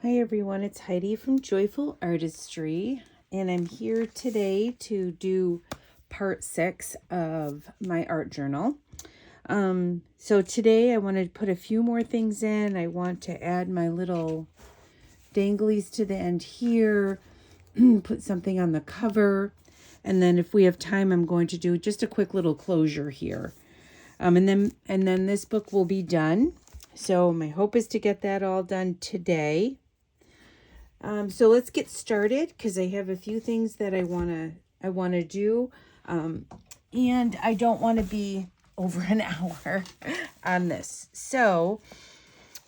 Hi everyone, it's Heidi from Joyful Artistry, and I'm here today to do part 6 of my art journal. So today I want to put a few more things in. I want to add my little danglies to the end here, put something on the cover, and then if we have time, I'm going to do just a quick little closure here. And then this book will be done. So my hope is to get that all done today. So let's get started because I have a few things that I want to do, and I don't want to be over an hour on this. So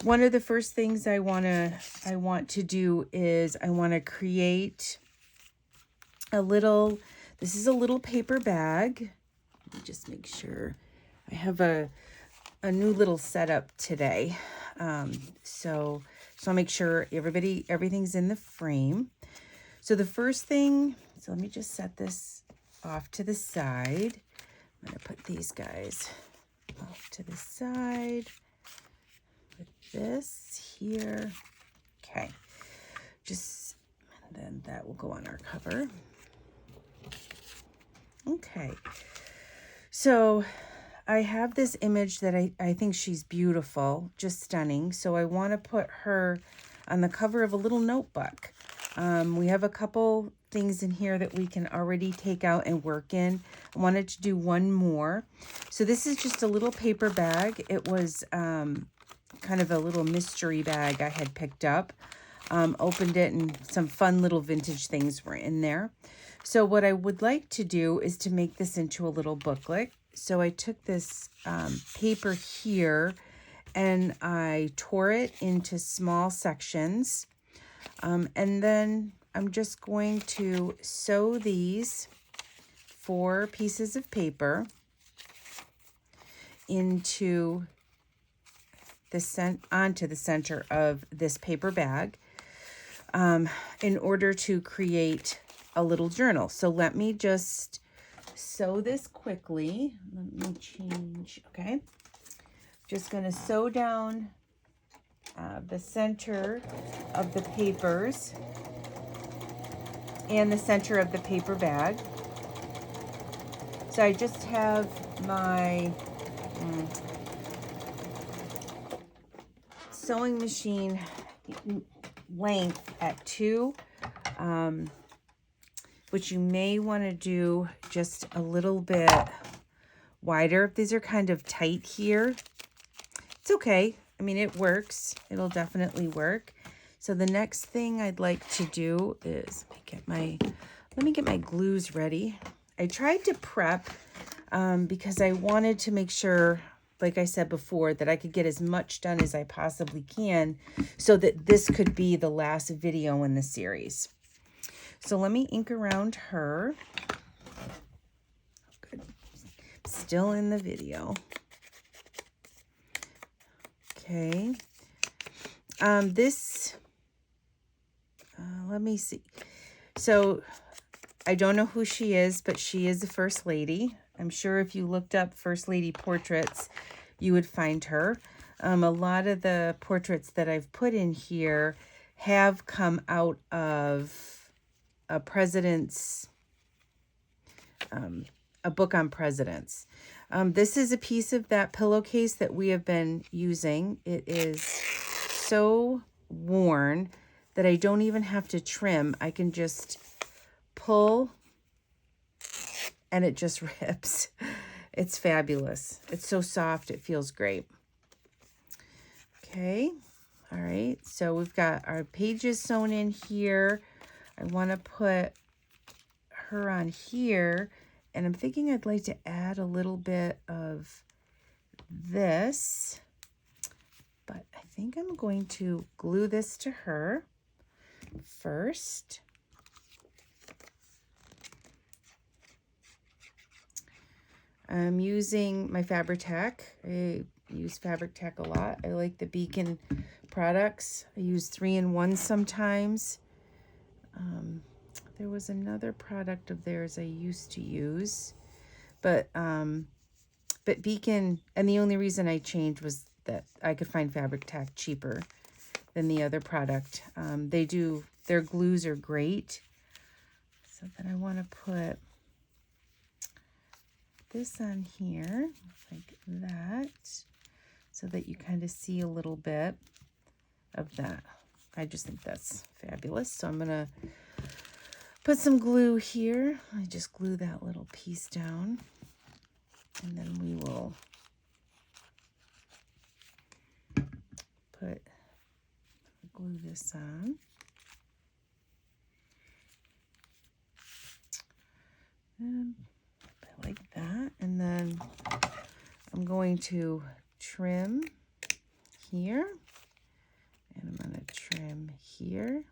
one of the first things I want to do is I want to create a little. This is a little paper bag. Let me just make sure I have a new little setup today. So I'll make sure everything's in the frame. So the first thing, so let me just set this off to the side. I'm going to put these guys off to the side. Put this here. Okay. And then that will go on our cover. Okay. So I have this image that I think she's beautiful, just stunning. So I want to put her on the cover of a little notebook. We have a couple things in here that we can already take out and work in. I wanted to do one more. So this is just a little paper bag. It was kind of a little mystery bag I had picked up. Opened it and some fun little vintage things were in there. So what I would like to do is to make this into a little booklet. So I took this paper here and I tore it into small sections. And then I'm just going to sew these 4 pieces of paper onto the center of this paper bag in order to create a little journal. So let me just sew this quickly. Let me change. Okay. Just going to sew down the center of the papers and the center of the paper bag. So I just have my sewing machine length at 2, which you may want to do just a little bit wider. These are kind of tight here. It's okay. I mean, it works. It'll definitely work. So the next thing I'd like to do is let me get my glues ready. I tried to prep because I wanted to make sure, like I said before, that I could get as much done as I possibly can so that this could be the last video in the series. So let me ink around her. Good. Still in the video. Okay. Let me see. So I don't know who she is, but she is the First Lady. I'm sure if you looked up First Lady portraits, you would find her. A lot of the portraits that I've put in here have come out of a book on presidents. This is a piece of that pillowcase that we have been using. It is so worn that I don't even have to trim. I can just pull and it just rips. It's fabulous. It's so soft. It feels great. Okay. All right. So we've got our pages sewn in here. I want to put her on here, and I'm thinking I'd like to add a little bit of this, but I think I'm going to glue this to her first. I'm using my Fabri-Tac. I use Fabri-Tac a lot. I like the Beacon products. I use 3-in-1 sometimes. There was another product of theirs I used to use, but Beacon, and the only reason I changed was that I could find Fabri-Tac cheaper than the other product. Their glues are great. So then I want to put this on here like that, so that you kind of see a little bit of that. I just think that's fabulous. So I'm going to put some glue here. I just glue that little piece down, and then we will glue this on. And like that. And then I'm going to trim here, and I'm going to trim here.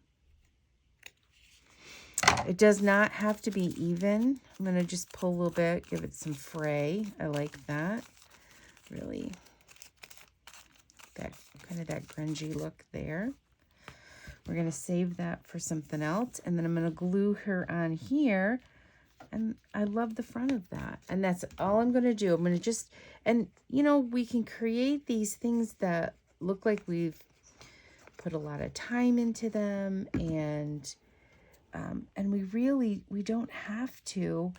It does not have to be even. I'm going to just pull a little bit, give it some fray. I like that. Really, that kind of that grungy look there. We're going to save that for something else. And then I'm going to glue her on here. And I love the front of that. And that's all I'm going to do. I'm going to just, and you know, we can create these things that look like we've put a lot of time into them, and we don't have to.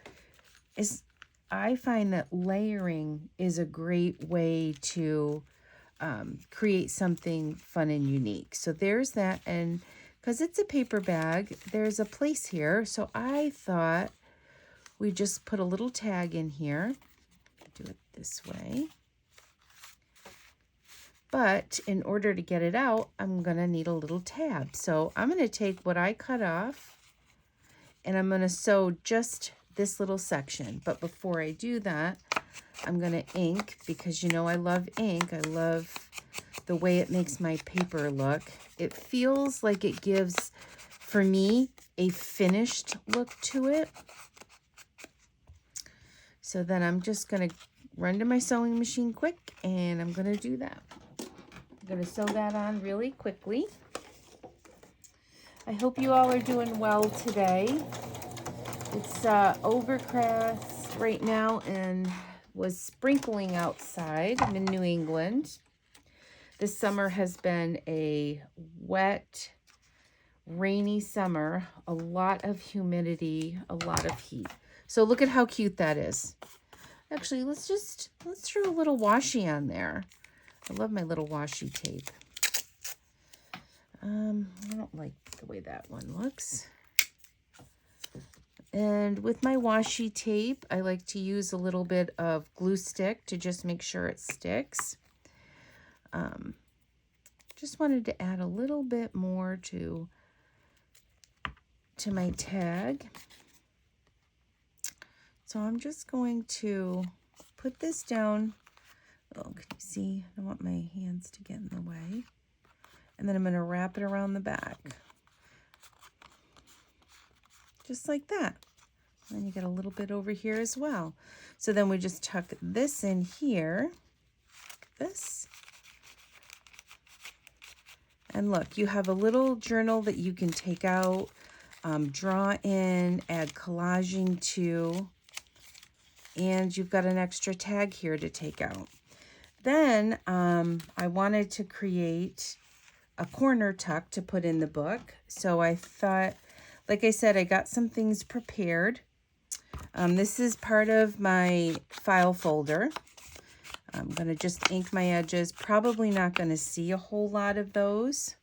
I find that layering is a great way to create something fun and unique. So there's that. And because it's a paper bag, there's a place here. So I thought we just put a little tag in here. Do it this way. But in order to get it out, I'm going to need a little tab. So I'm going to take what I cut off, and I'm going to sew just this little section. But before I do that, I'm going to ink, because you know I love ink. I love the way it makes my paper look. It feels like it gives, for me, a finished look to it. So then I'm just going to run to my sewing machine quick, and I'm going to do that. I'm going to sew that on really quickly. I hope you all are doing well today. It's overcast right now and was sprinkling outside. I'm in New England. This summer has been a wet, rainy summer. A lot of humidity, a lot of heat. So look at how cute that is. Actually, let's throw a little washi on there. I love my little washi tape. I don't like the way that one looks. And with my washi tape, I like to use a little bit of glue stick to just make sure it sticks. Just wanted to add a little bit more to my tag. So I'm just going to put this down. Oh, can you see? I don't want my hands to get in the way. And then I'm going to wrap it around the back. Just like that. And you get a little bit over here as well. So then we just tuck this in here. This. And look, you have a little journal that you can take out, draw in, add collaging to, and you've got an extra tag here to take out. Then I wanted to create a corner tuck to put in the book. So I thought, like I said, I got some things prepared. This is part of my file folder. I'm going to just ink my edges. Probably not going to see a whole lot of those.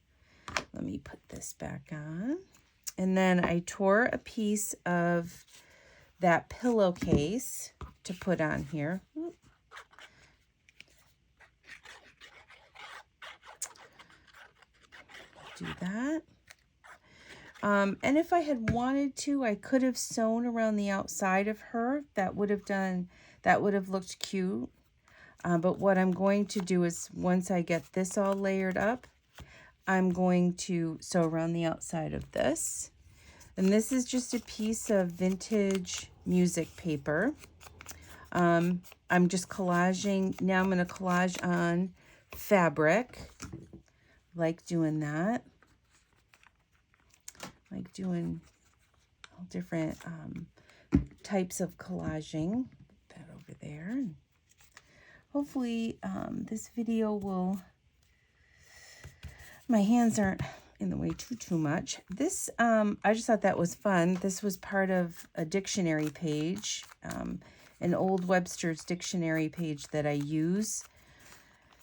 Let me put this back on. And then I tore a piece of that pillowcase to put on here. Do that. And if I had wanted to, I could have sewn around the outside of her. That would have looked cute. But what I'm going to do is, once I get this all layered up, I'm going to sew around the outside of this. And this is just a piece of vintage music paper. I'm just collaging. Now I'm going to collage on fabric. Like doing that. Like doing all different types of collaging. Put that over there. Hopefully this video will my hands aren't in the way too much. This, I just thought that was fun. This was part of a dictionary page, an old Webster's dictionary page that I use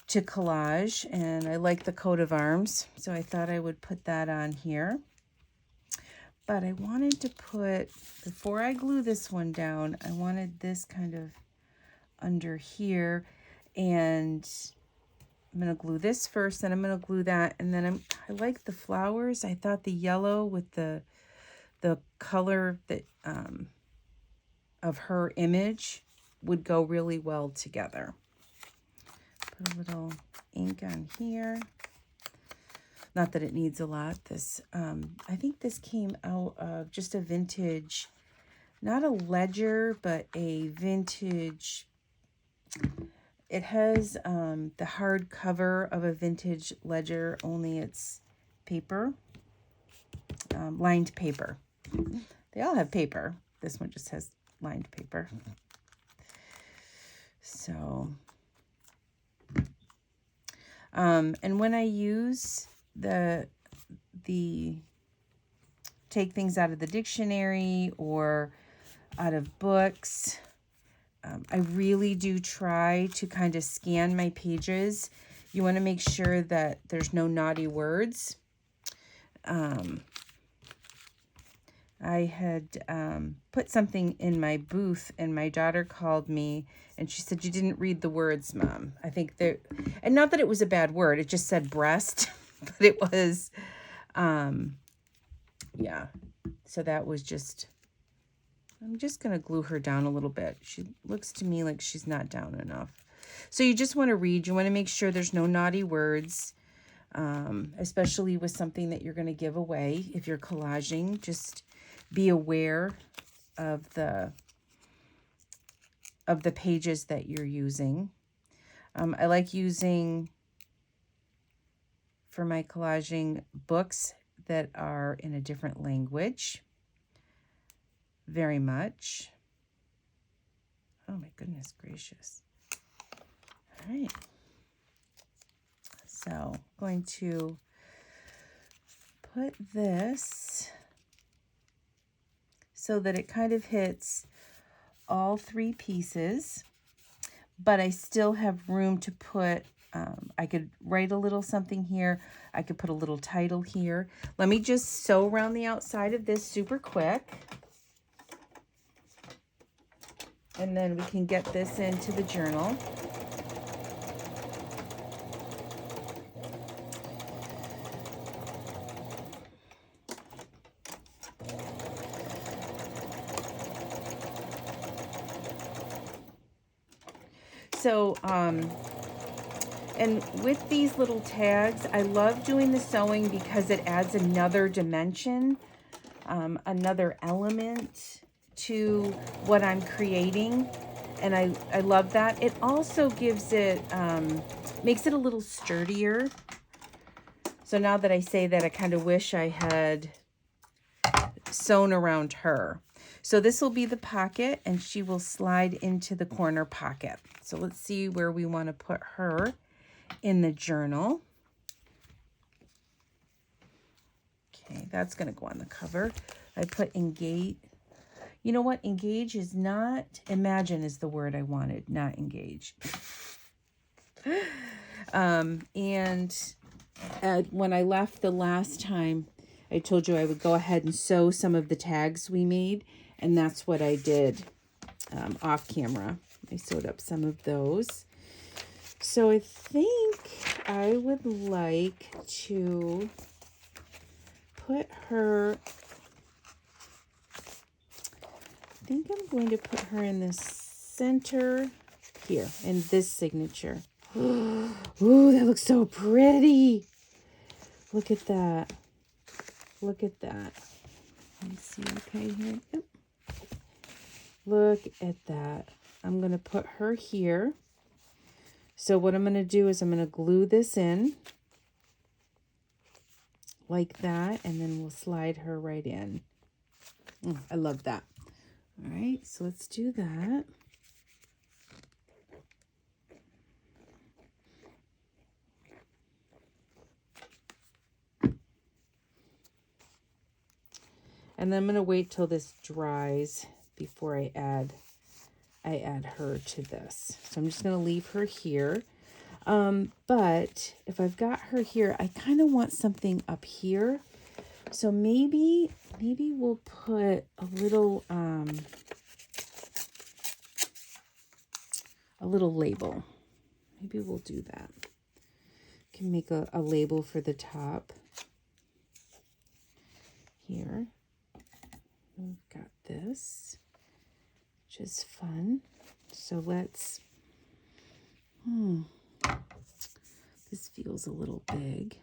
to collage, and I like the coat of arms, so I thought I would put that on here. But I wanted to put, before I glue this one down, I wanted this kind of under here, and I'm going to glue this first, then I'm going to glue that, and then I like the flowers. I thought the yellow with the color that of her image would go really well together. Put a little ink on here. Not that it needs a lot. This, I think this came out of just a vintage, not a ledger, but a vintage. It has the hard cover of a vintage ledger, only it's paper, lined paper. They all have paper. This one just has lined paper. So, and when I use the take things out of the dictionary or out of books, I really do try to kind of scan my pages. You want to make sure that there's no naughty words. I had put something in my booth, and my daughter called me, and she said, "You didn't read the words, Mom." I think that, and not that it was a bad word, it just said breast, but it was, yeah. So that was just, I'm just going to glue her down a little bit. She looks to me like she's not down enough. So you just want to read. You want to make sure there's no naughty words, especially with something that you're going to give away. If you're collaging, just be aware of the pages that you're using. I like using, for my collaging, books that are in a different language. Very much. Oh my goodness gracious. All right. So I'm going to put this so that it kind of hits all three pieces, but I still have room to put, I could write a little something here. I could put a little title here. Let me just sew around the outside of this super quick. And then we can get this into the journal. So, and with these little tags, I love doing the sewing because it adds another dimension, another element to what I'm creating. And I love that. It also gives it, makes it a little sturdier. So now that I say that, I kind of wish I had sewn around her. So this will be the pocket, and she will slide into the corner pocket. So let's see where we want to put her in the journal. Okay, that's going to go on the cover. I put engage. You know what? Engage is not, imagine is the word I wanted, not engage. And when I left the last time, I told you I would go ahead and sew some of the tags we made, and that's what I did off camera. I sewed up some of those. So I think I would like to put her, I think I'm going to put her in the center here, in this signature. Ooh, that looks so pretty. Look at that. Look at that. Let me see, okay, here. Yep. Look at that. I'm going to put her here. So what I'm going to do is I'm going to glue this in like that, and then we'll slide her right in. I love that. All right, so let's do that. And then I'm going to wait till this dries before I add her to this. So I'm just going to leave her here. But if I've got her here, I kind of want something up here. So maybe we'll put a little label. Maybe we'll do that. Can make a label for the top here. We've got this, which is fun. So let's, this feels a little big.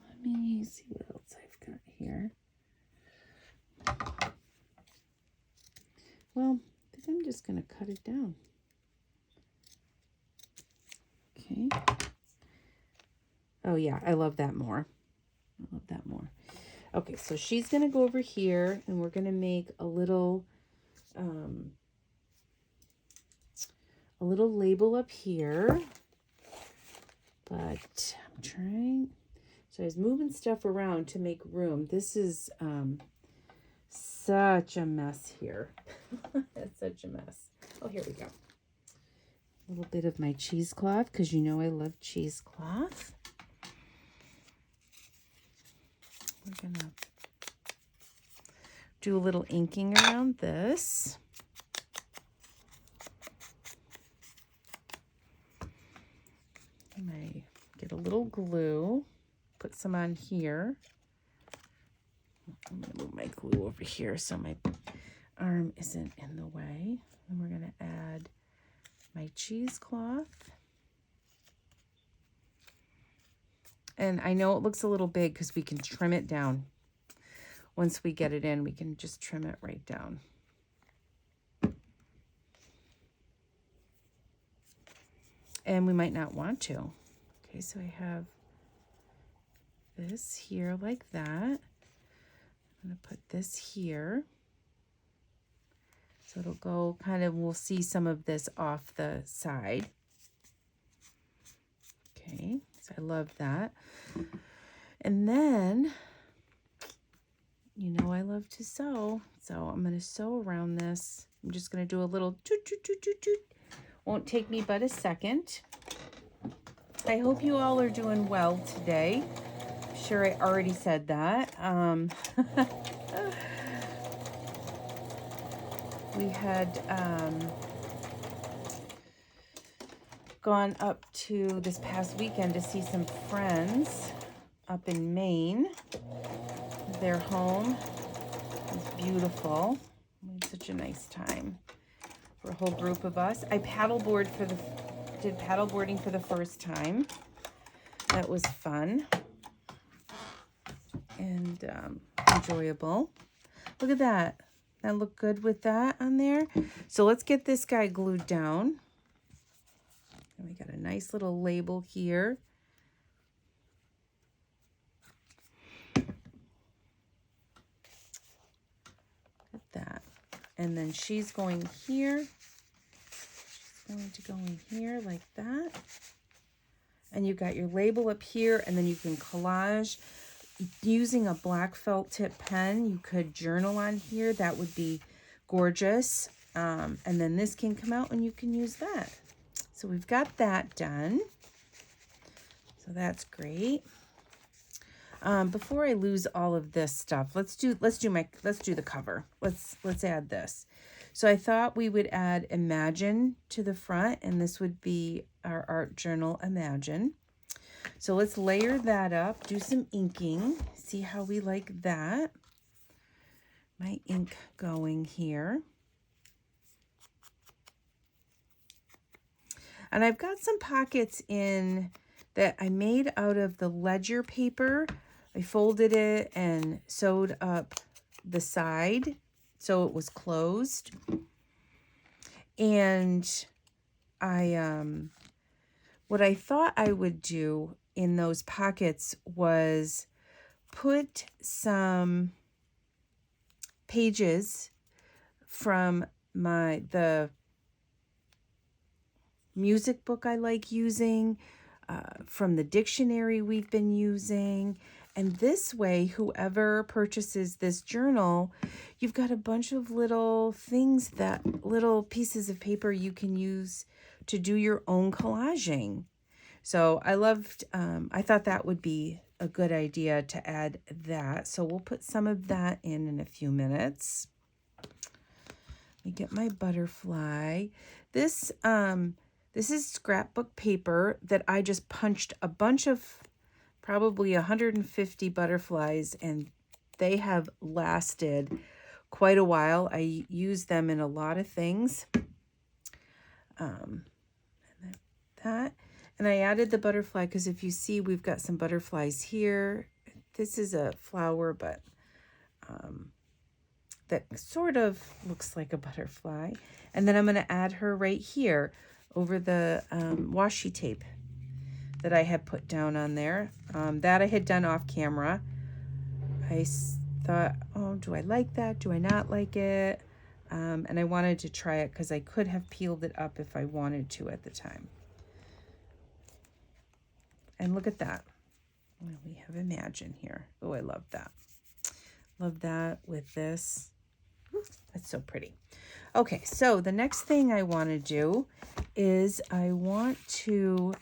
Let me see what else I've got here. Well, I think I'm just going to cut it down. Okay. Oh yeah, I love that more. I love that more. Okay, so she's going to go over here and we're going to make a little label up here. But I'm trying, so I was moving stuff around to make room. This is such a mess here. It's such a mess. Oh, here we go. A little bit of my cheesecloth, because you know I love cheesecloth. We're going to do a little inking around this. I might get a little glue, put some on here. I'm going to move my glue over here so my arm isn't in the way. And we're going to add my cheesecloth. And I know it looks a little big because we can trim it down. Once we get it in, we can just trim it right down. And we might not want to. Okay, so I have this here like that. I'm going to put this here. So it'll go kind of, we'll see some of this off the side. Okay, so I love that. And then, you know I love to sew. So I'm going to sew around this. I'm just going to do a little toot, toot, toot, toot, toot. Won't take me but a second. I hope you all are doing well today. Sure, I already said that. We had gone up to this past weekend to see some friends up in Maine. Their home was beautiful. We had such a nice time for a whole group of us. I did paddleboarding for the first time. That was fun and enjoyable. Look at that. That looked good with that on there. So let's get this guy glued down. And we got a nice little label here. Look at that. And then she's going here. She's going to go in here like that. And you got your label up here, and then you can collage. Using a black felt tip pen, you could journal on here. That would be gorgeous. And then this can come out and you can use that. So we've got that done. So that's great. Before I lose all of this stuff, let's do the cover. Let's add this. So I thought we would add Imagine to the front, and this would be our art journal Imagine. So let's layer that up, do some inking, see how we like that. My ink going here. And I've got some pockets in that I made out of the ledger paper. I folded it and sewed up the side so it was closed. And what I thought I would do in those pockets was put some pages from the music book I like using, from the dictionary we've been using, And this way, whoever purchases this journal, you've got a bunch of little things, that little pieces of paper you can use to do your own collaging. So I thought that would be a good idea to add that. So we'll put some of that in a few minutes. Let me get my butterfly. This is scrapbook paper that I just punched a bunch of, probably 150 butterflies, and they have lasted quite a while. I use them in a lot of things. And I added the butterfly because if you see, we've got some butterflies here. This is a flower, but that sort of looks like a butterfly. And then I'm going to add her right here over the washi tape that I had put down on there. That I had done off camera. I thought, oh, do I like that? Do I not like it? And I wanted to try it because I could have peeled it up if I wanted to at the time. And look at that. We have Imagine here. Oh, I love that. Love that with this. Ooh, that's so pretty. Okay, so the next thing I want to do is I want to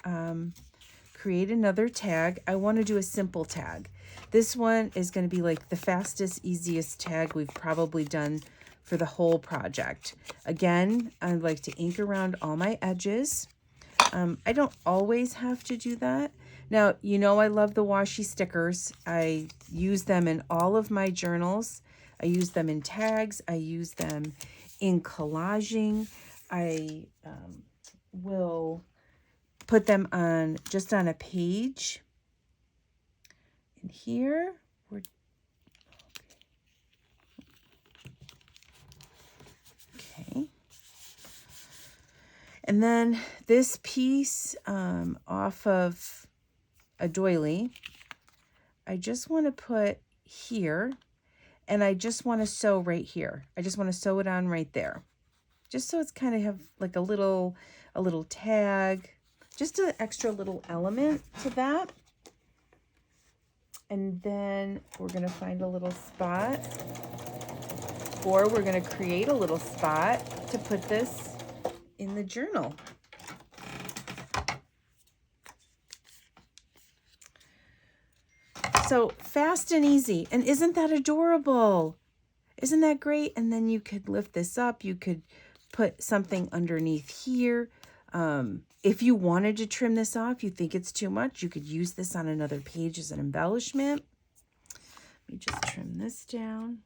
create another tag. I want to do a simple tag. This one is going to be like the fastest, easiest tag we've probably done for the whole project. Again, I like to ink around all my edges. I don't always have to do that. Now, you know I love the washi stickers. I use them in all of my journals. I use them in tags. I use them in collaging. I will put them on just on a page. And here we're okay. And then this piece off of a doily, I just want to put here, and I just want to sew right here. I just want to sew it on right there, just so it's kind of have like a little tag, just an extra little element to that. And then we're going to find a little spot, or we're going to create a little spot to put this in the journal. So fast and easy. And isn't that adorable? Isn't that great? And then you could lift this up. You could put something underneath here. If you wanted to trim this off, you think it's too much, you could use this on another page as an embellishment. Let me just trim this down.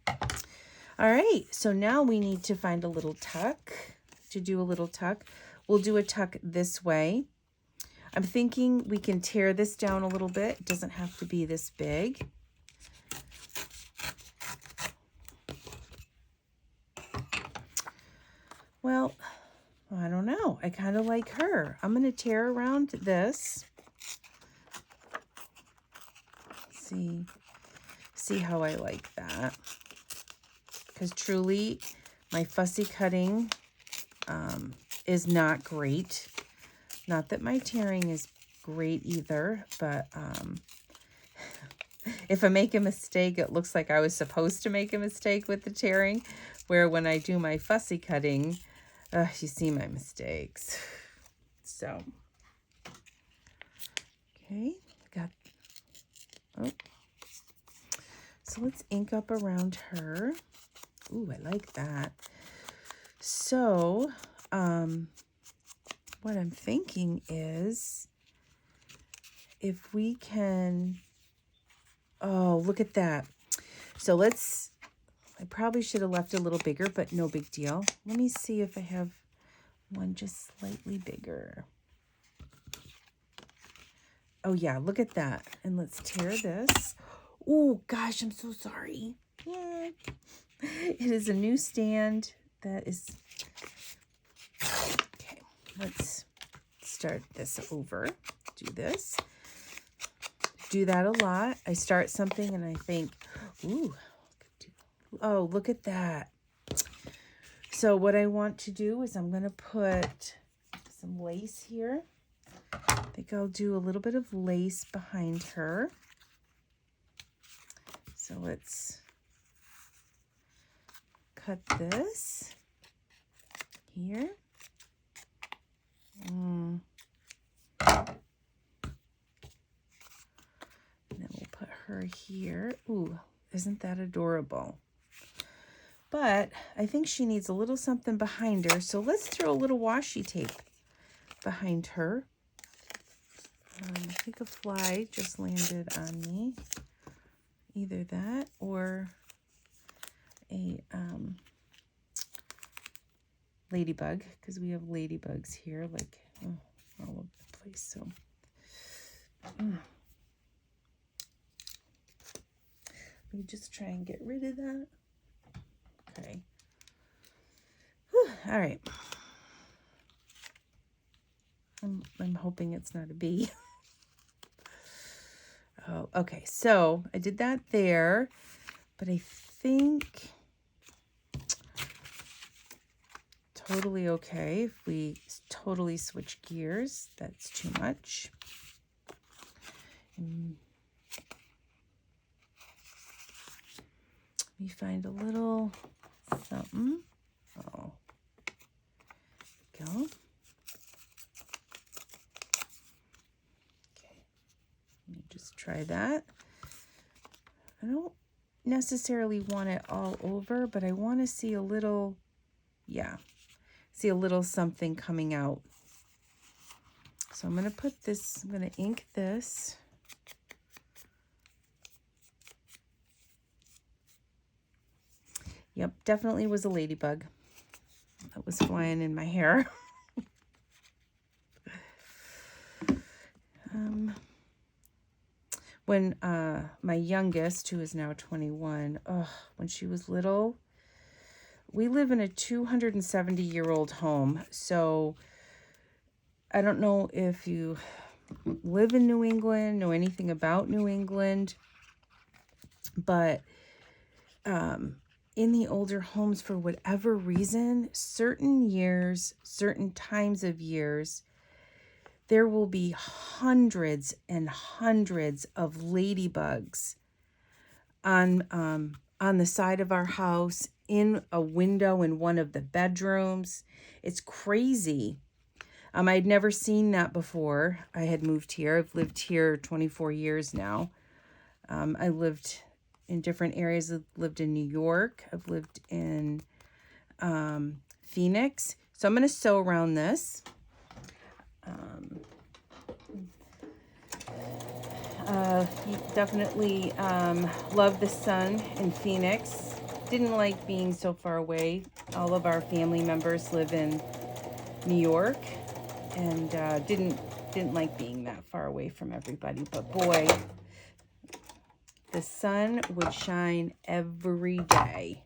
All right, so now we need to find a little tuck. To do a little tuck, we'll do a tuck this way. I'm thinking we can tear this down a little bit. It doesn't have to be this big. Well, I don't know. I kind of like her. I'm going to tear around this. See how I like that. Because truly, my fussy cutting is not great. Not that my tearing is great either, but if I make a mistake, it looks like I was supposed to make a mistake with the tearing, where when I do my fussy cutting, you see my mistakes. So, okay, so let's ink up around her. Ooh, I like that. So, what I'm thinking is if we can, oh, look at that. So I probably should have left a little bigger, but no big deal. Let me see if I have one just slightly bigger. Oh yeah, look at that. And let's tear this. Oh gosh, I'm so sorry. It is a new stand that is, okay, let's start this over. Do this. Do that a lot. I start something and I think, ooh, oh, look at that. So what I want to do is I'm going to put some lace here. I think I'll do a little bit of lace behind her. So let's cut this here. And then we'll put her here. Ooh, isn't that adorable? But I think she needs a little something behind her. So let's throw a little washi tape behind her. I think a fly just landed on me. Either that or a ladybug, because we have ladybugs here, like all over the place. So let me just try and get rid of that. Okay. Whew, all right. I'm hoping it's not a bee. Oh, okay. So I did that there, but I think totally okay if we totally switch gears. That's too much. And we find a little something. Oh, there we go. Okay, let me just try that. I don't necessarily want it all over, but I want to see a little, yeah, see a little something coming out. So I'm going to put this, I'm going to ink this. Yep, definitely was a ladybug that was flying in my hair. When my youngest, who is now 21, when she was little, we live in a 270-year-old home. So I don't know if you live in New England, know anything about New England, but in the older homes, for whatever reason, certain years, certain times of years, there will be hundreds and hundreds of ladybugs on the side of our house, in a window in one of the bedrooms. It's crazy. I'd never seen that before. I had moved here. I've lived here 24 years now. I lived in different areas. I've lived in New York. I've lived in Phoenix. So I'm going to sew around this. He definitely loved the sun in Phoenix. Didn't like being so far away. All of our family members live in New York, and didn't like being that far away from everybody. But boy, the sun would shine every day,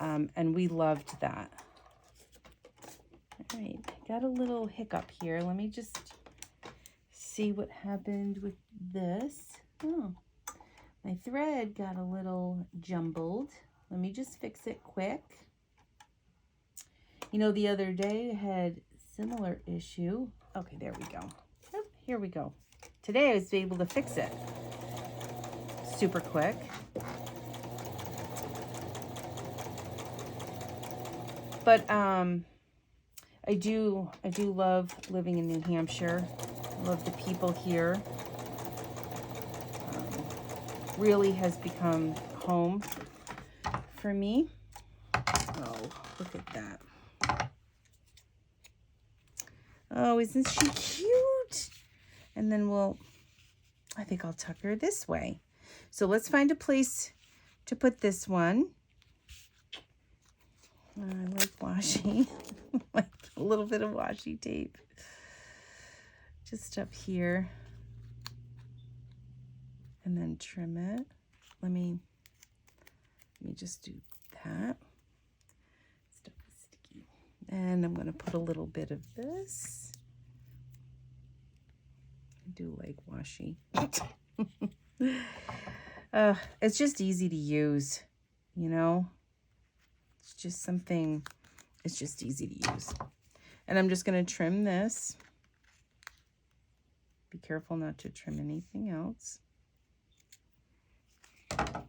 and we loved that. All right, got a little hiccup here. Let me just see what happened with this. Oh, my thread got a little jumbled. Let me just fix it quick. You know, the other day I had similar issue. Okay, there we go. Oh, here we go. Today I was able to fix it super quick. But I do love living in New Hampshire. I love the people here. Really has become home for me. Oh, look at that. Oh, isn't she cute? And then I think I'll tuck her this way. So let's find a place to put this one. I like washi, like a little bit of washi tape. Just up here. And then trim it. Let me just do that. Stuff is sticky. And I'm going to put a little bit of this. I do like washi. It's just easy to use, you know? It's just something, it's just easy to use. And I'm just going to trim this. careful not to trim anything else. Look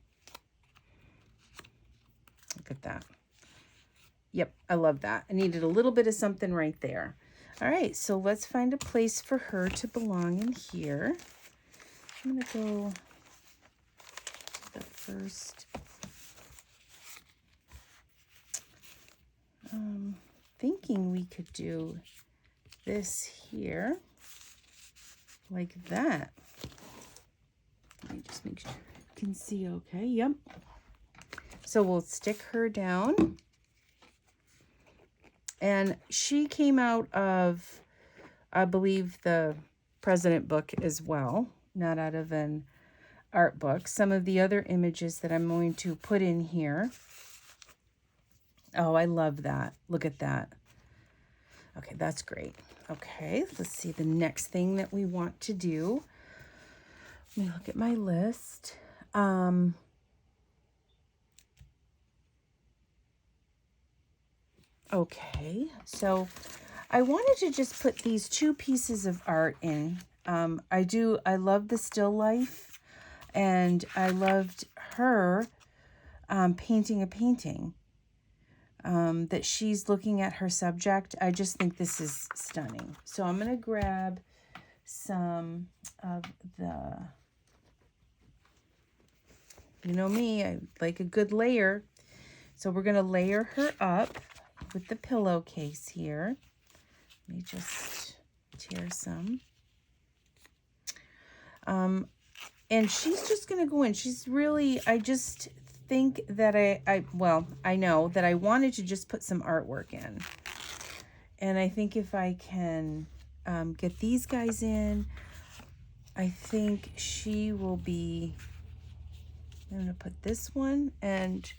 at that. Yep, I love that. I needed a little bit of something right there. All right, so let's find a place for her to belong in here. I'm going to go to the first. Thinking we could do this here like that. Let me just make sure you can see okay. Yep. So we'll stick her down. And she came out of, I believe, the President book as well, not out of an art book. Some of the other images that I'm going to put in here. Oh, I love that. Look at that. Okay, that's great. Okay, let's see the next thing that we want to do. Let me look at my list. Okay, so I wanted to just put these two pieces of art in. I love the still life, and I loved her painting a painting that she's looking at her subject. I just think this is stunning. So I'm going to grab some of the, you know me, I like a good layer. So we're going to layer her up with the pillowcase here. Let me just tear some. And she's just going to go in. She's really, I just think that I know that I wanted to just put some artwork in. And I think if I can get these guys in, I think she will be, I'm going to put this one, and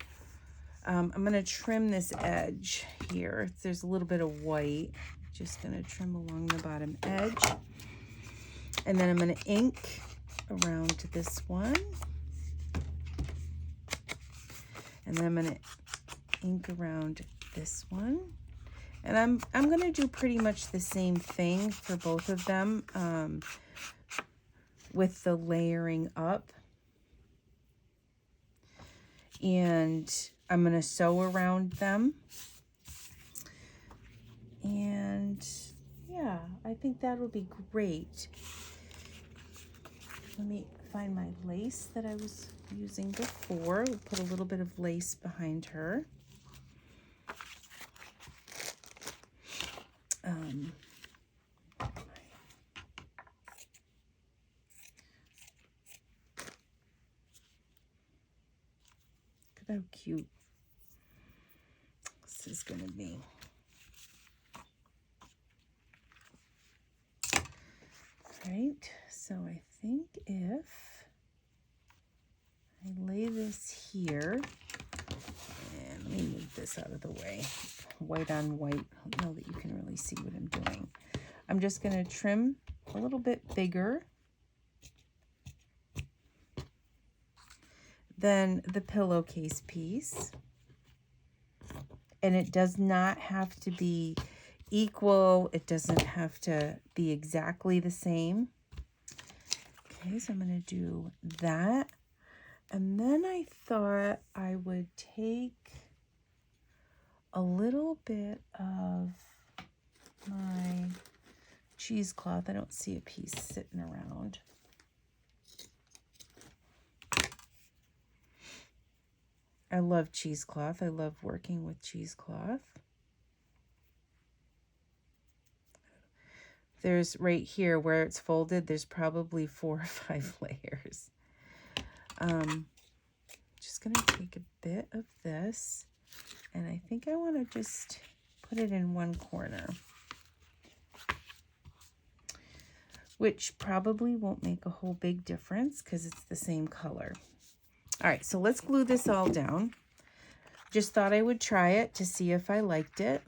I'm going to trim this edge here. There's a little bit of white. Just going to trim along the bottom edge. And then I'm going to ink around this one. And then I'm going to ink around this one. And I'm going to do pretty much the same thing for both of them with the layering up. And I'm going to sew around them. And yeah, I think that'll be great. Let me find my lace that I was using before. We'll put a little bit of lace behind her. Look at how cute this is going to be. Right, so I think if I lay this here, and let me move this out of the way, white on white, I don't know that you can really see what I'm doing. I'm just going to trim a little bit bigger than the pillowcase piece, and it does not have to be equal. It doesn't have to be exactly the same. Okay, so I'm going to do that. And then I thought I would take a little bit of my cheesecloth. I don't see a piece sitting around. I love cheesecloth. I love working with cheesecloth. There's right here where it's folded, there's probably 4 or 5 layers. Just going to take a bit of this, and I think I want to just put it in one corner, which probably won't make a whole big difference because it's the same color. All right, so let's glue this all down. Just thought I would try it to see if I liked it.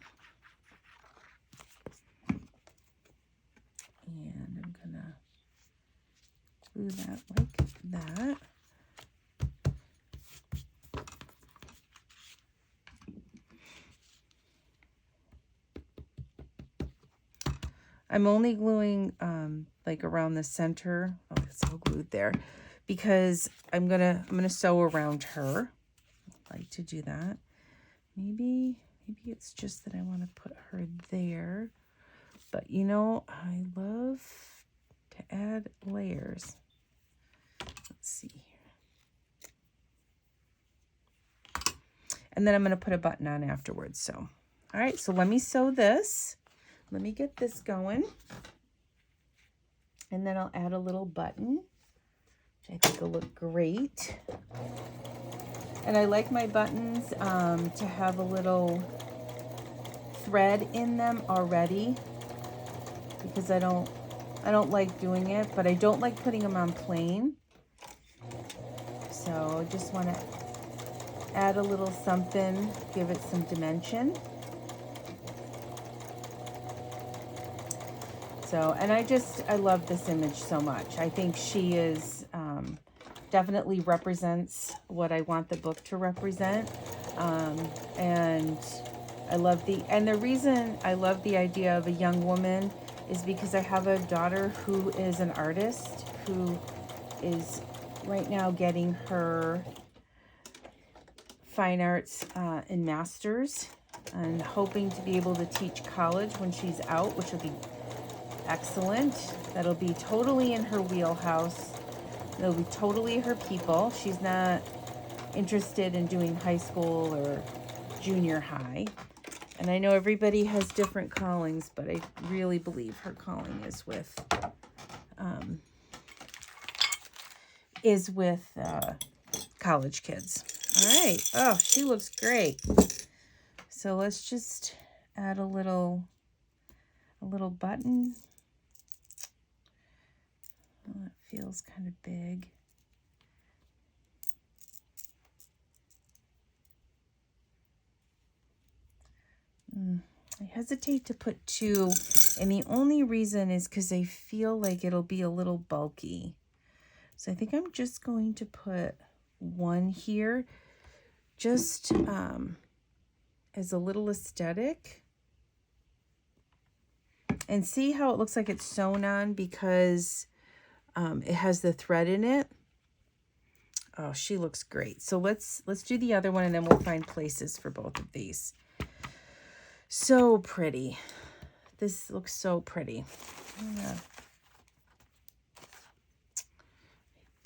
And I'm gonna glue that like that. I'm only gluing like around the center. Oh, it's all glued there because I'm gonna sew around her. I like to do that. Maybe it's just that I want to put her there. But you know, I love to add layers. Let's see here. And then I'm going to put a button on afterwards. So, all right, so let me sew this. Let me get this going. And then I'll add a little button, which I think will look great. And I like my buttons to have a little thread in them already because I don't like doing it, but I don't like putting them on plain. So I just want to add a little something, give it some dimension. So, and I love this image so much. I think she is definitely represents what I want the book to represent. And I love the reason I love the idea of a young woman is because I have a daughter who is an artist who is right now getting her fine arts and masters and hoping to be able to teach college when she's out, which will be excellent. That'll be totally in her wheelhouse. It'll be totally her people. She's not interested in doing high school or junior high. And I know everybody has different callings, but I really believe her calling is with college kids. All right. Oh, she looks great. So let's just add a little button. Oh, it feels kind of big. I hesitate to put two, and the only reason is because I feel like it'll be a little bulky. So I think I'm just going to put one here, just as a little aesthetic. And see how it looks like it's sewn on because it has the thread in it. Oh, she looks great. So let's do the other one, and then we'll find places for both of these. So pretty. This looks so pretty. I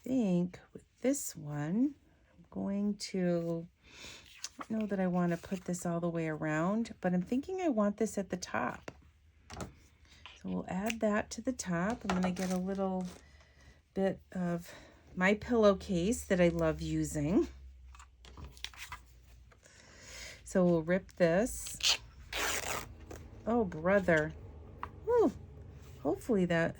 think with this one, I'm going to, I don't know that I want to put this all the way around, but I'm thinking I want this at the top. So we'll add that to the top. I'm going to get a little bit of my pillowcase that I love using. So we'll rip this. Oh, brother. Whew. Hopefully the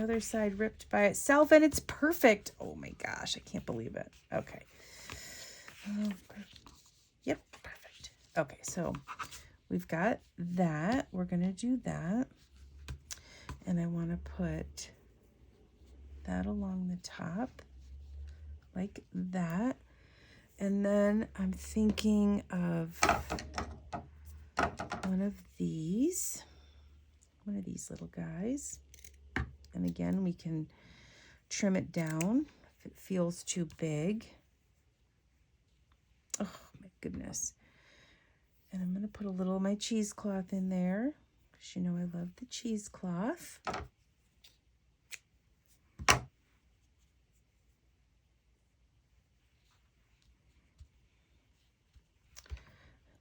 other side ripped by itself, and it's perfect. Oh my gosh, I can't believe it. Okay. Yep, perfect. Okay, so we've got that. We're going to do that. And I want to put that along the top like that. And then I'm thinking of one of these little guys. And again, we can trim it down if it feels too big. Oh my goodness. And I'm going to put a little of my cheesecloth in there because you know I love the cheesecloth.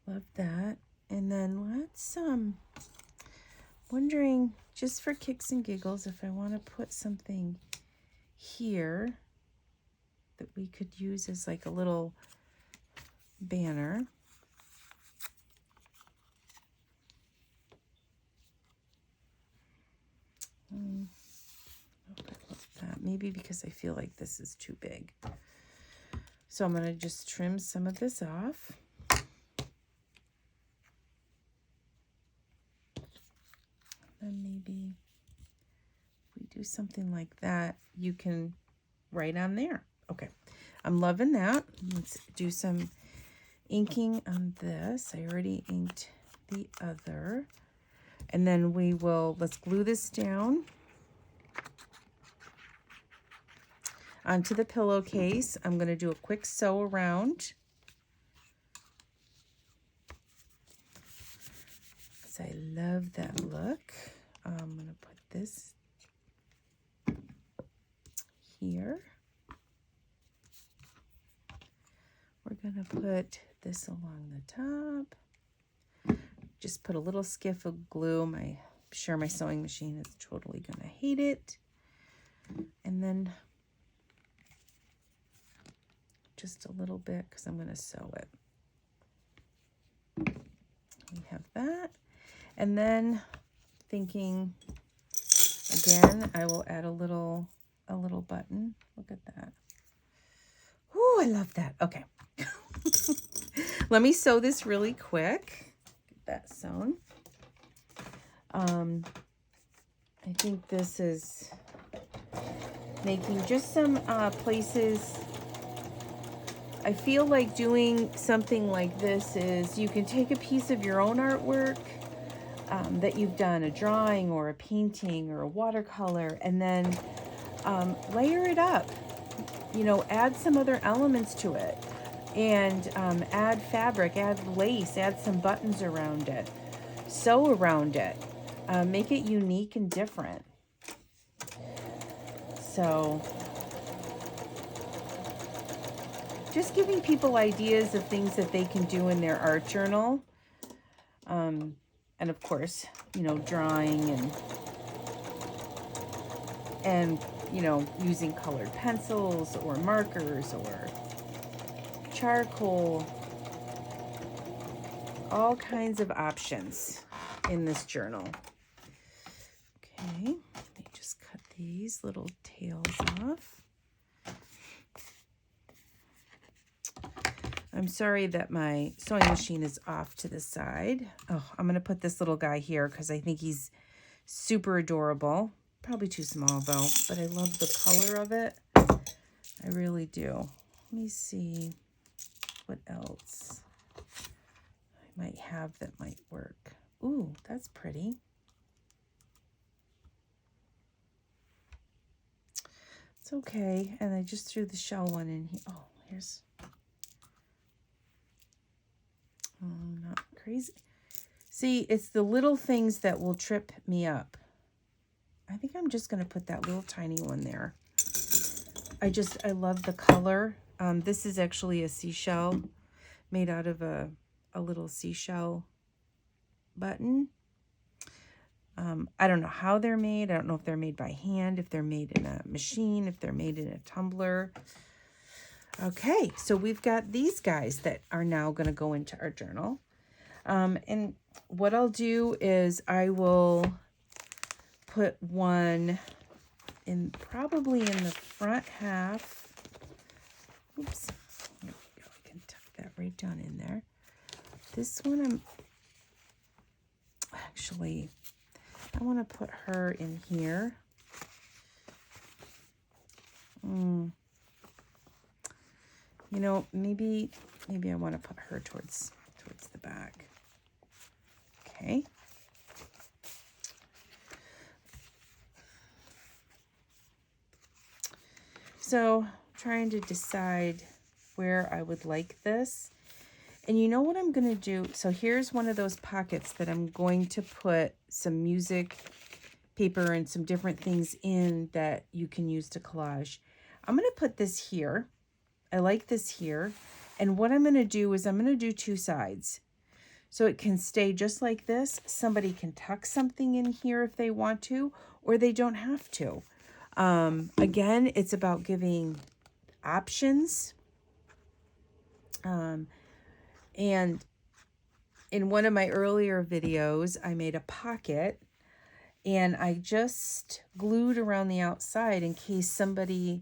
Love that. And then let's wondering just for kicks and giggles if I want to put something here that we could use as like a little banner. Maybe because I feel like this is too big. So I'm going to just trim some of this off. And maybe if we do something like that, you can write on there. Okay, I'm loving that. Let's do some inking on this. I already inked the other. And then let's glue this down onto the pillowcase. I'm going to do a quick sew around. So I love that look. I'm going to put this here. We're going to put this along the top. Just put a little skiff of glue. I'm sure my sewing machine is totally going to hate it. And then just a little bit because I'm going to sew it. We have that. And then thinking, again, I will add a little button. Look at that. Oh, I love that. Okay. Let me sew this really quick. Get that sewn. I think this is making just some places. I feel like doing something like this is you can take a piece of your own artwork that you've done, a drawing or a painting or a watercolor, and then layer it up. You know, add some other elements to it, and add fabric, add lace, add some buttons around it, sew around it, make it unique and different. So just giving people ideas of things that they can do in their art journal. And of course, you know, drawing and, you know, using colored pencils or markers or charcoal. All kinds of options in this journal. Okay, let me just cut these little tails off. I'm sorry that my sewing machine is off to the side. Oh, I'm going to put this little guy here because I think he's super adorable. Probably too small though, but I love the color of it. I really do. Let me see what else I might have that might work. Ooh, that's pretty. It's okay. And I just threw the shell one in here. Oh, here's... Oh, not crazy. See, it's the little things that will trip me up. I think I'm just going to put that little tiny one there. I love the color. This is actually a seashell made out of a little seashell button. I don't know how they're made. I don't know if they're made by hand, if they're made in a machine, if they're made in a tumbler. Okay, so we've got these guys that are now going to go into our journal. And what I'll do is I will put one probably in the front half. Oops, there we go. I can tuck that right down in there. This one I want to put her in here. You know, maybe I want to put her towards the back. Okay. So, trying to decide where I would like this. And you know what I'm going to do? So here's one of those pockets that I'm going to put some music paper and some different things in that you can use to collage. I'm going to put this here. I like this here. And what I'm going to do is I'm going to do two sides. So it can stay just like this. Somebody can tuck something in here if they want to, or they don't have to. Again, it's about giving options. And in one of my earlier videos, I made a pocket and I just glued around the outside in case somebody...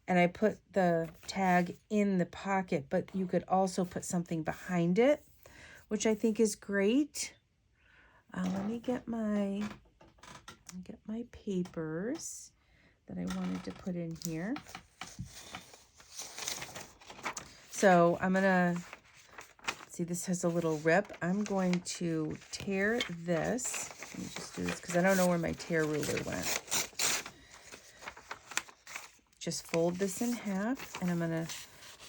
And I put the tag in the pocket, but you could also put something behind it, which I think is great. Let me get my papers that I wanted to put in here. So I'm gonna see, this has a little rip. I'm going to tear this Let me just do this because I don't know where my tear ruler went. Just fold this in half, and I'm going to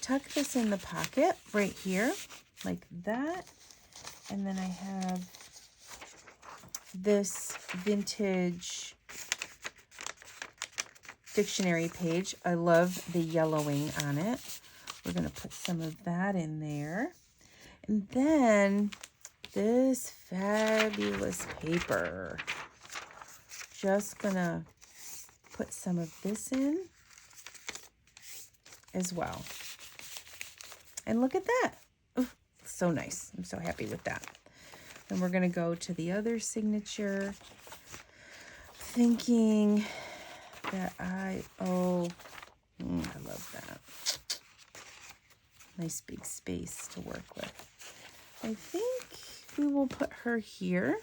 tuck this in the pocket right here, like that. And then I have this vintage dictionary page. I love the yellowing on it. We're going to put some of that in there. And then this fabulous paper. Just going to put some of this in as well. And look at that. Ooh, so nice. I'm so happy with that. Then we're going to go to the other signature, thinking that I love that. Nice big space to work with. I think we will put her here.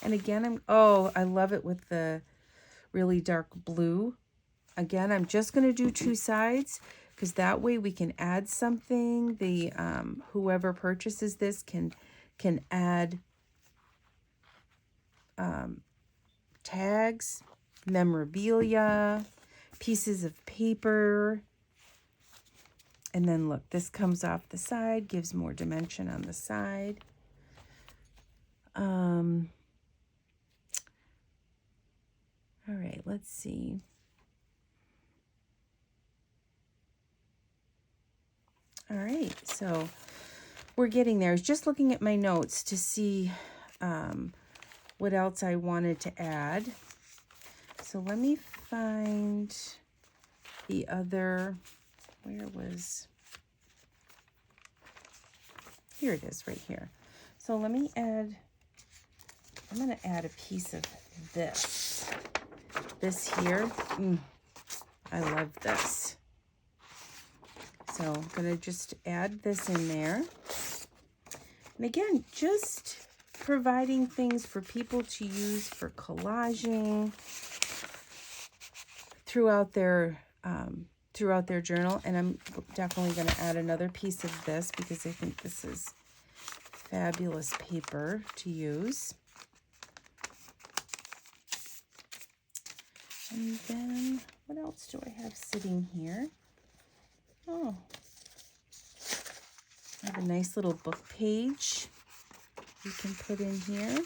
And again, I love it with the really dark blue. Again, I'm just going to do two sides because that way we can add something. The whoever purchases this can add tags, memorabilia, pieces of paper. And then look, this comes off the side, gives more dimension on the side. All right, let's see. All right, so we're getting there. I was just looking at my notes to see what else I wanted to add. So let me find the other, here it is right here. So let me add, I'm going to add a piece of this here. I love this. So I'm going to just add this in there. And again, just providing things for people to use for collaging throughout their journal. And I'm definitely going to add another piece of this because I think this is fabulous paper to use. And then what else do I have sitting here? Oh, I have a nice little book page you can put in here.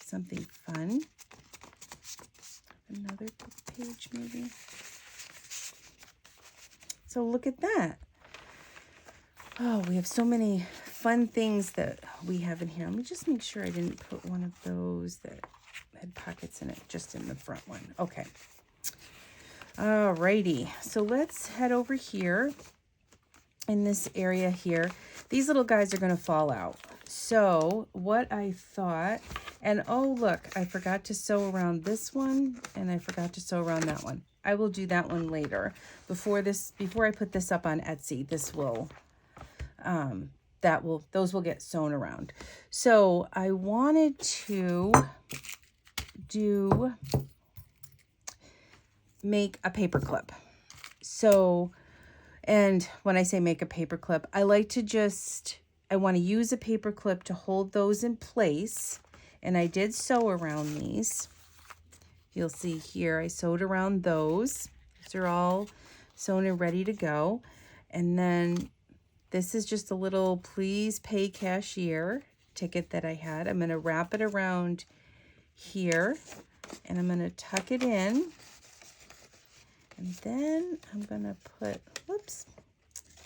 Something fun. Another book page maybe. So look at that. Oh, we have so many fun things that we have in here. Let me just make sure I didn't put one of those that had pockets in it, just in the front one. Okay. Alrighty, so let's head over here in this area here. These little guys are going to fall out. So what I thought, and oh look, I forgot to sew around this one, and I forgot to sew around that one. I will do that one later. Before I put this up on Etsy, this will, those will get sewn around. So I wanted to make a paper clip. So, and when I say make a paper clip, I like to I want to use a paper clip to hold those in place. And I did sew around these. You'll see here, I sewed around those. These are all sewn and ready to go. And then this is just a little please pay cashier ticket that I had. I'm going to wrap it around here and I'm going to tuck it in. And then I'm going to put, whoops,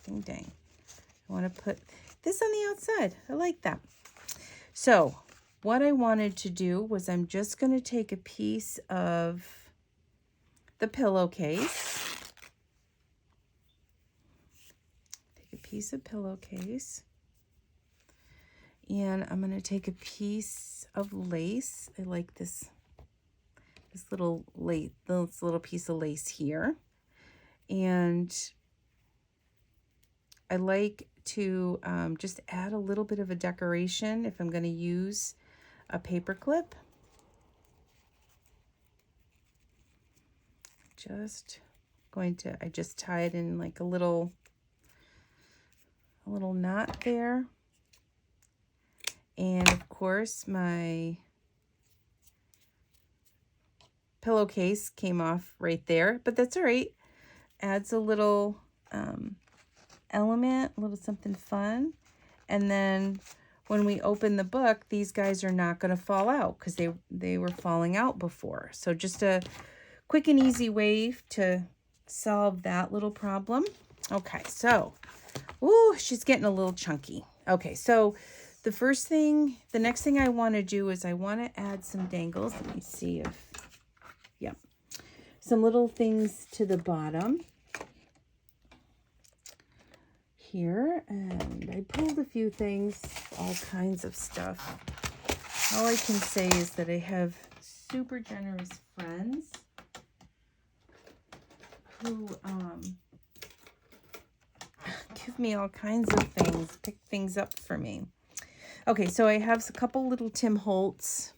dang. I want to put this on the outside. I like that. So what I wanted to do was I'm just going to take a piece of the pillowcase. Take a piece of pillowcase. And I'm going to take a piece of lace. I like this little lace, this little piece of lace here. And I like to just add a little bit of a decoration if I'm going to use a paper clip. I just tie it in like a little knot there. And of course, my pillowcase came off right there, but that's all right. Adds a little element, a little something fun. And then when we open the book, these guys are not going to fall out because they were falling out before. So just a quick and easy way to solve that little problem. Okay, so, ooh, she's getting a little chunky. Okay, so the next thing I want to do is I want to add some dangles. Let me see if, yep, some little things to the bottom here. And I pulled a few things, all kinds of stuff. All I can say is that I have super generous friends who give me all kinds of things, pick things up for me. Okay, so I have a couple little Tim Holtz,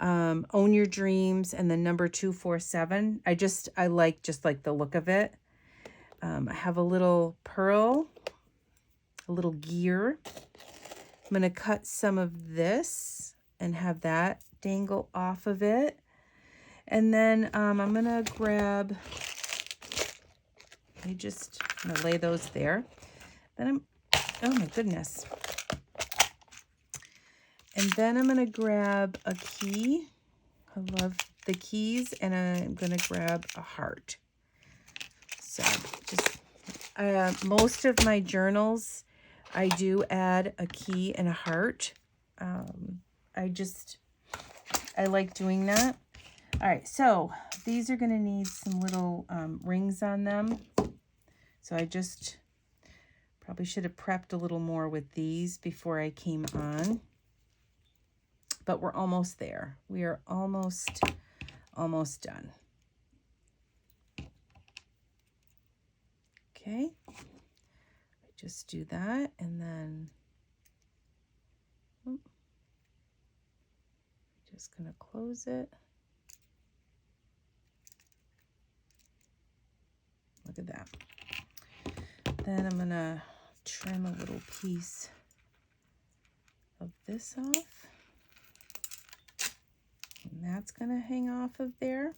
Own Your Dreams, and the number 247. I like the look of it. I have a little pearl, a little gear. I'm going to cut some of this and have that dangle off of it. And then I'm going to grab, I'm going to lay those there. Then oh my goodness. And then I'm going to grab a key. I love the keys. And I'm going to grab a heart. So just, most of my journals, I do add a key and a heart. I like doing that. All right, so these are going to need some little rings on them. So I just probably should have prepped a little more with these before I came on. But we're almost there. We are almost done. Okay. Just do that and then just going to close it. Look at that. Then I'm going to trim a little piece of this off. And that's going to hang off of there.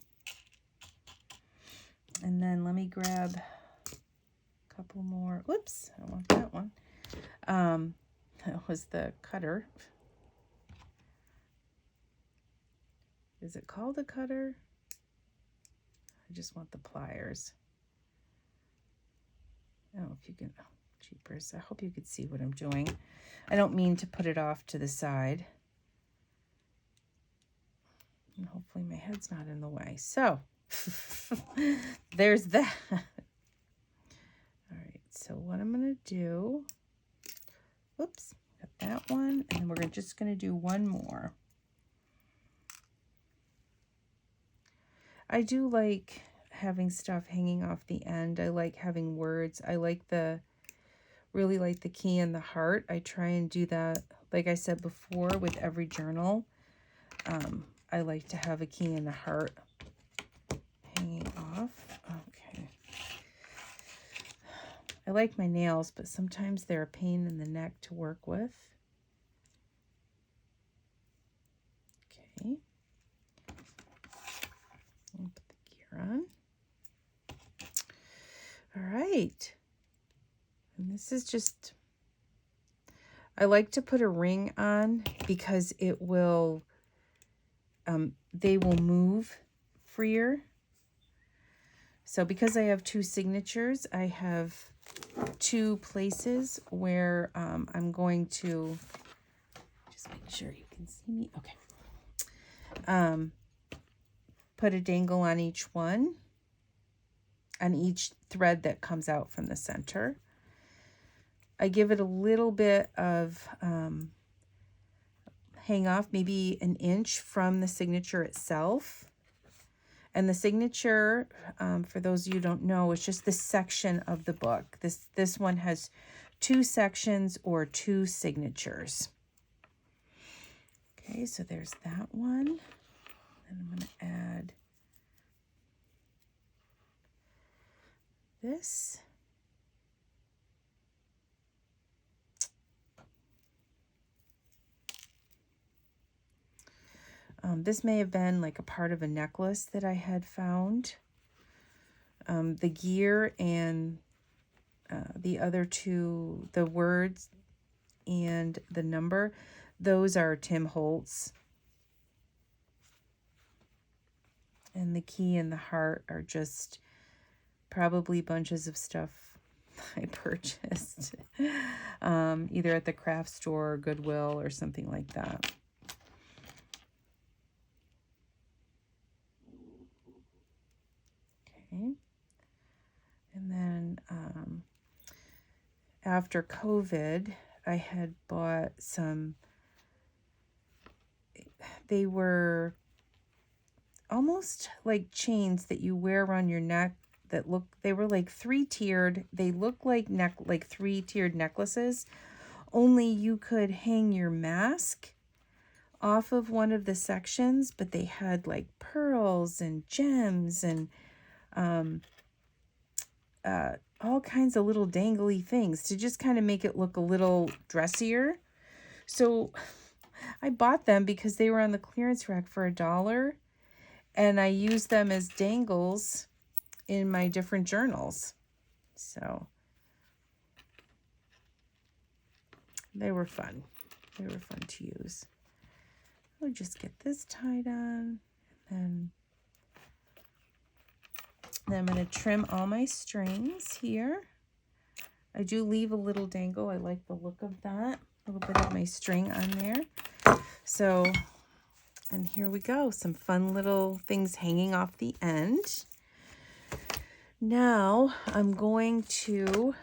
And then let me grab a couple more. Whoops, I don't want that one. That was the cutter. Is it called a cutter? I just want the pliers. I don't know if you can, oh, jeepers. I hope you could see what I'm doing. I don't mean to put it off to the side. And hopefully my head's not in the way. So, there's that. All right, so what I'm going to do, whoops, got that one. And then we're just going to do one more. I do like having stuff hanging off the end. I like having words. I like really like the key and the heart. I try and do that, like I said before, with every journal. I like to have a key and a heart hanging off. Okay. I like my nails, but sometimes they're a pain in the neck to work with. Okay. I'll put the gear on. All right. And this is just, I like to put a ring on because it will, they will move freer. So because I have two signatures, I have two places where I'm going to, just make sure you can see me. Okay. Put a dangle on each one, on each thread that comes out from the center. I give it a little bit of hang off, maybe an inch from the signature itself. And the signature, for those of you who don't know, is just the section of the book. This one has two sections or two signatures. Okay, so there's that one. And I'm going to add this. This may have been like a part of a necklace that I had found. The gear and the other two, the words and the number, those are Tim Holtz. And the key and the heart are just probably bunches of stuff I purchased either at the craft store or Goodwill or something like that. Okay. And then after COVID, I had bought some, they were almost like chains that you wear around your neck that they were like three-tiered. They look like three-tiered necklaces, only you could hang your mask off of one of the sections, but they had like pearls and gems and all kinds of little dangly things to just kind of make it look a little dressier. So I bought them because they were on the clearance rack for $1, and I used them as dangles in my different journals. So they were fun. They were fun to use. I'll just get this tied on, and then I'm going to trim all my strings here. I do leave a little dangle. I like the look of that. A little bit of my string on there. So, and here we go. Some fun little things hanging off the end. Now I'm going to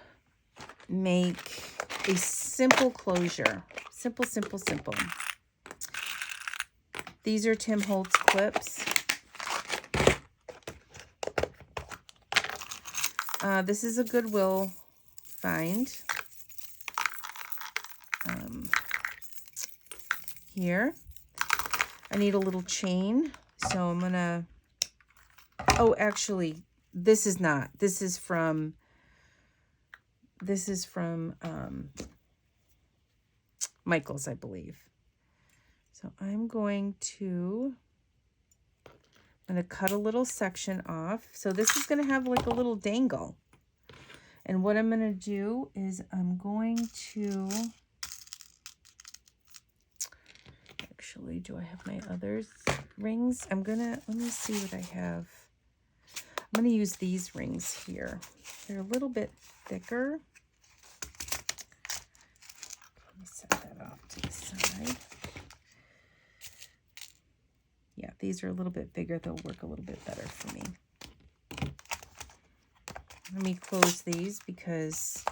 make a simple closure. Simple, simple, simple. These are Tim Holtz clips. This is a Goodwill find. Here. I need a little chain, so I'm gonna, oh, actually, this is not. This is from Michael's, I believe. So I'm going to cut a little section off. So this is going to have like a little dangle. And what I'm going to do is I'm going to, actually, do I have my other rings? Let me see what I have. I'm going to use these rings here. They're a little bit thicker. Let me set that off to the side. Yeah, these are a little bit bigger. They'll work a little bit better for me. Let me close these because,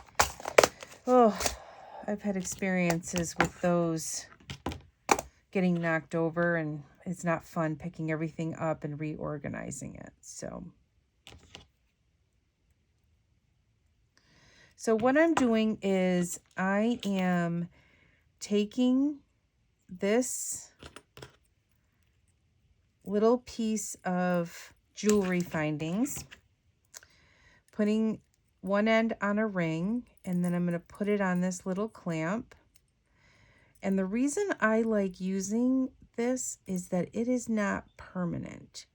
oh, I've had experiences with those getting knocked over, and it's not fun picking everything up and reorganizing it. So what I'm doing is I am taking this little piece of jewelry findings, putting one end on a ring, and then I'm going to put it on this little clamp. And the reason I like using this is that it is not permanent.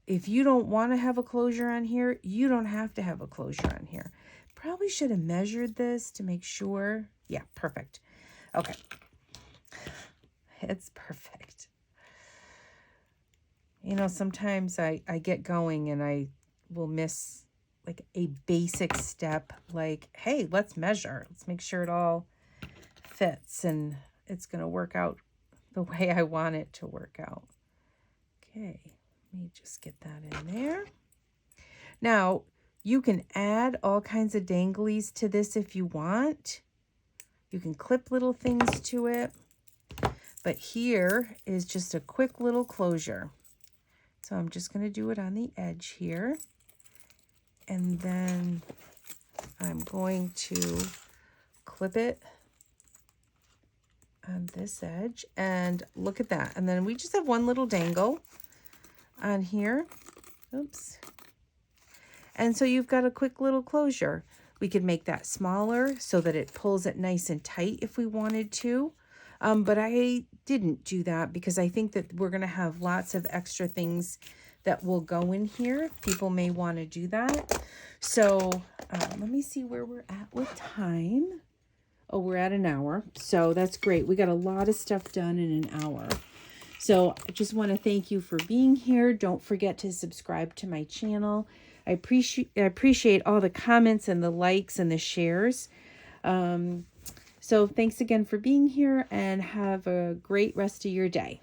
If you don't want to have a closure on here, you don't have to have a closure on here. Probably should have measured this to make sure. Yeah, perfect. Okay. It's perfect. You know, sometimes I get going and I will miss like a basic step, like, hey, let's measure. Let's make sure it all fits and it's going to work out the way I want it to work out. Okay, let me just get that in there. Now, you can add all kinds of danglies to this if you want. You can clip little things to it. But here is just a quick little closure. So I'm just going to do it on the edge here. And then I'm going to clip it on this edge. And look at that. And then we just have one little dangle on here. Oops. And so you've got a quick little closure. We could make that smaller so that it pulls it nice and tight if we wanted to. But I didn't do that because I think that we're going to have lots of extra things that will go in here. People may want to do that. So let me see where we're at with time. Oh, we're at an hour. So that's great. We got a lot of stuff done in an hour. So I just want to thank you for being here. Don't forget to subscribe to my channel. I appreciate all the comments and the likes and the shares. So thanks again for being here, and have a great rest of your day.